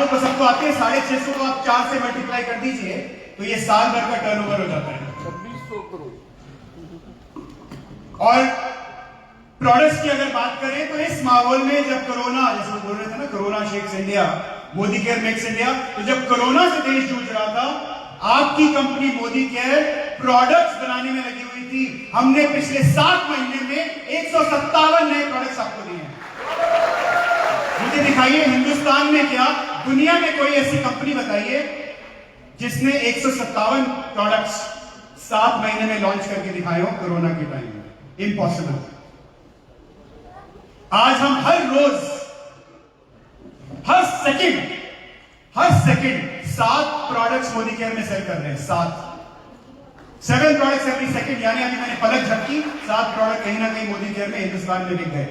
लोग को सबको आती है, 650 को आप 4 से मल्टीप्लाई कर दीजिए तो ये साल भर का टर्नओवर हो जाता है 2600 करोड़। और प्रोडक्ट्स की अगर बात करें तो इस माहौल में जब कोरोना, जैसे बोल रहे थे ना, corona shakes India, Modi care makes India, तो जब कोरोना से देश जूझ रहा था, आपकी कंपनी मोदी केयर प्रोडक्ट्स बनाने में लगी हुई थी। हमने पिछले 7 महीने में 157 नए प्रोडक्ट्स आपको दिए हैं। मुझे दिखाइए हिंदुस्तान में क्या, दुनिया में कोई ऐसी कंपनी बताइए जिसने 157 प्रोडक्ट्स 7 महीने में लॉन्च करके दिखाए हो कोरोना के टाइम में। इम्पॉसिबल। आज हम हर रोज, हर सेकंड 7 प्रोडक्ट्स मोदी केयर में सेल कर रहे हैं। 7 प्रोडक्ट्स एवरी सेकंड, यानी अभी मैंने पलक झपकी, 7 प्रोडक्ट कहीं ना कहीं मोदी केयर में हिंदुस्तान में बिक गए।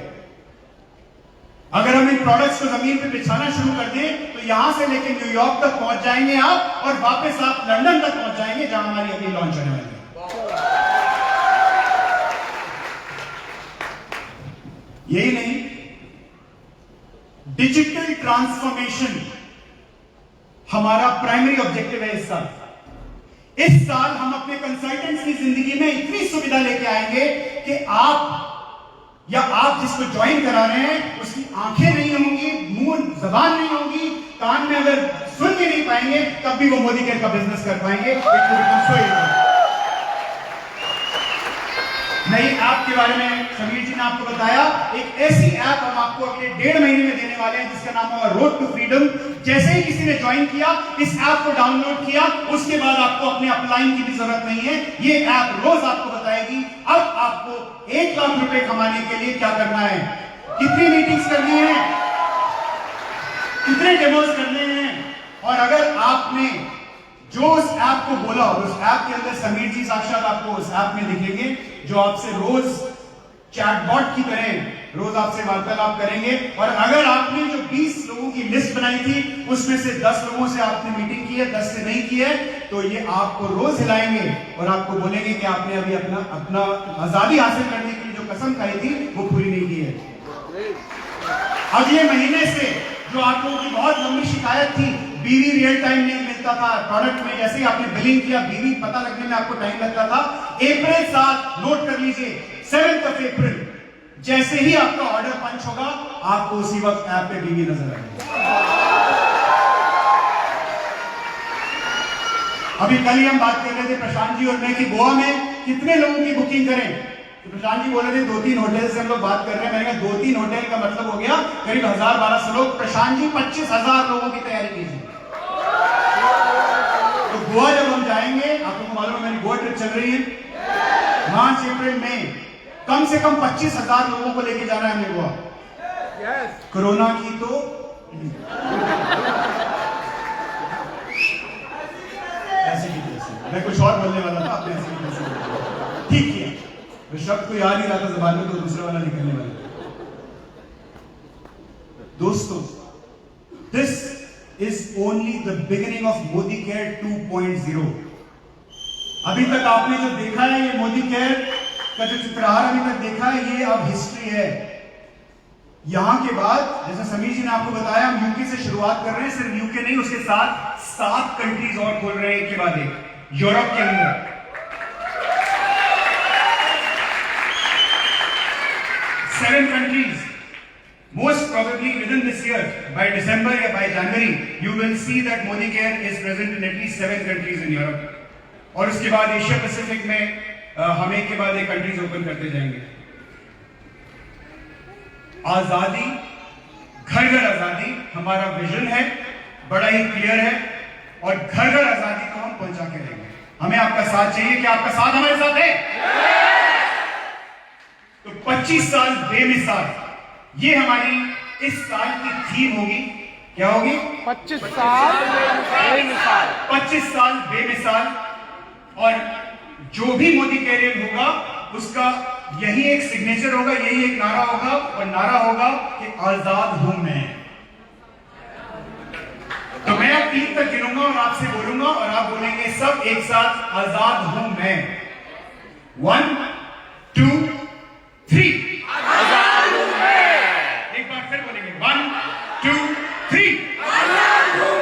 अगर हम इन प्रोडक्ट्स को जमीन पे बिछाना शुरू कर दें तो यहां से लेकर न्यूयॉर्क तक पहुंच जाएंगे आप, और वापस आप लंदन तक पहुंच जाएंगे जहां हमारी अभी लॉन्च होने वाली है। यही नहीं, डिजिटल ट्रांसफॉर्मेशन हमारा प्राइमरी ऑब्जेक्टिव है इस साल। इस साल हम अपने कंसल्टेंट्स की जिंदगी में इतनी सुविधा लेके आएंगे कि आप या आप जिसको ज्वाइन करा रहे हैं उसकी आंखें नहीं होंगी, मुंह जबान नहीं होगी, कान में अगर सुन भी नहीं पाएंगे तब भी वो मोदी केयर का बिजनेस कर पाएंगे। नई ऐप के बारे में समीर जी ने आपको बताया। एक ऐसी ऐप हम आपको अगले 1.5 महीने में देने वाले हैं जिसका नाम होगा रोड टू फ्रीडम। जैसे ही किसी ने ज्वाइन किया, इस ऐप को डाउनलोड किया, उसके बाद आपको अपने अपलाइन की भी जरूरत नहीं है। ये ऐप रोज आपको बताएगी अब आपको 1 लाख रुपए कमाने के लिए क्या करना है, कितनी मीटिंग्स करनी है, कितने डेमोस करने हैं। और अगर आपने जो उस ऐप को बोला, उस ऐप के अंदर समीर जी साक्षात आपको उस ऐप में दिखेंगे, जो आपसे रोज चैटबॉट की तरह रोज आपसे वार्तालाप करेंगे। और अगर आपने जो 20 लोगों की लिस्ट बनाई थी उसमें से 10 लोगों से आपने मीटिंग की है, 10 से नहीं की है, तो ये आपको रोज हिलाएंगे और आपको बोलेंगे कि आपने अभी अपना आजादी हासिल करने के लिए जो कसम खाई थी वो पूरी नहीं की है। अगले महीने से जो आप लोगों की बहुत लंबी शिकायत थी, बीवी रियल टाइम नहीं मिलता था प्रोडक्ट में, जैसे ही आपने बिलिंग किया बीवी पता लगने में आपको टाइम लगता था। अप्रैल 7 नोट कर लीजिए, 7 अप्रैल जैसे ही आपका ऑर्डर पंच होगा आपको उसी वक्त ऐप पे बीवी नजर आएगी। अभी कल ही हम बात कर रहे थे प्रशांत जी और मैं कि गोवा में कितने लोगों की बुकिंग करें। तो प्रशांत जी बोल रहे थे 2-3 होटल से हम लोग बात कर रहे हैं। मैंने कहा 2-3 होटल का मतलब हो गया करीब 1000-1200 लोग। प्रशांत जी 25,000 लोगों की तैयारी कीजिए। तो गोवा जब हम जाएंगे, आपको मालूम है मेरी गोवा ट्रिप चल रही है मार्च अप्रैल में, कम से कम 25,000 लोगों को लेके जाना है हमें गोवा। कोरोना की तो ऐसे की तैसे, मैं कुछ और बोलने वाला था, आपने ऐसे की तैसे ठीक किया। शब्द को याद ही रहा था जबान में तो दूसरा वाला निकलने वाला। दोस्तों, this is only the beginning of Modi care 2.0। अभी तक आपने जो देखा है, ये मोदी केयर का जो चित्रहार अभी तक देखा है, ये अब हिस्ट्री है। यहां के बाद जैसे समीर जी ने आपको बताया, हम यूके से शुरुआत कर रहे हैं। सिर्फ यूके नहीं, उसके साथ 7 कंट्रीज और खोल रहे हैं एक के बाद एक यूरोप के अंदर। 7 countries, most probably within this year, by December or by January, you will see that Modi Care is present in at least 7 countries in Europe. और उसके बाद एशिया पैसिफिक में हम एक के बाद एक कंट्रीज ओपन करते जाएंगे। आजादी, घर घर आजादी हमारा विजन है, बड़ा ही क्लियर है, और घर घर आजादी को हम पहुंचा के रहेंगे। हमें आपका साथ चाहिए, क्या आपका साथ हमारे साथ है? तो 25 साल बेमिसाल, ये हमारी इस साल की थीम होगी। क्या होगी? 25 साल बेमिसाल। 25 साल बेमिसाल। और जो भी मोदी कैरियर होगा उसका यही एक सिग्नेचर होगा, यही एक नारा होगा, और नारा होगा कि आजाद हूं मैं। तो मैं अब 3 तक गिनूंगा और आपसे बोलूंगा और आप बोलेंगे सब एक साथ, आजाद हूं मैं। 1 2 3। आजाद हूं मैं। एक बार फिर बोलेंगे 1 2 3। आजाद हूं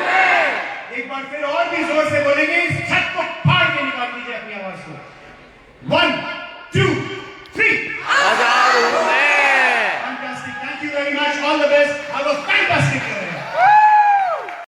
भी जोर से बोलेंगे, इस छत को फाड़ के निकाल दीजिए अपनी आवाज को। 1 2 3 आजाद हूँ मैं। Fantastic. Thank you very much. All the best. Have a fantastic day.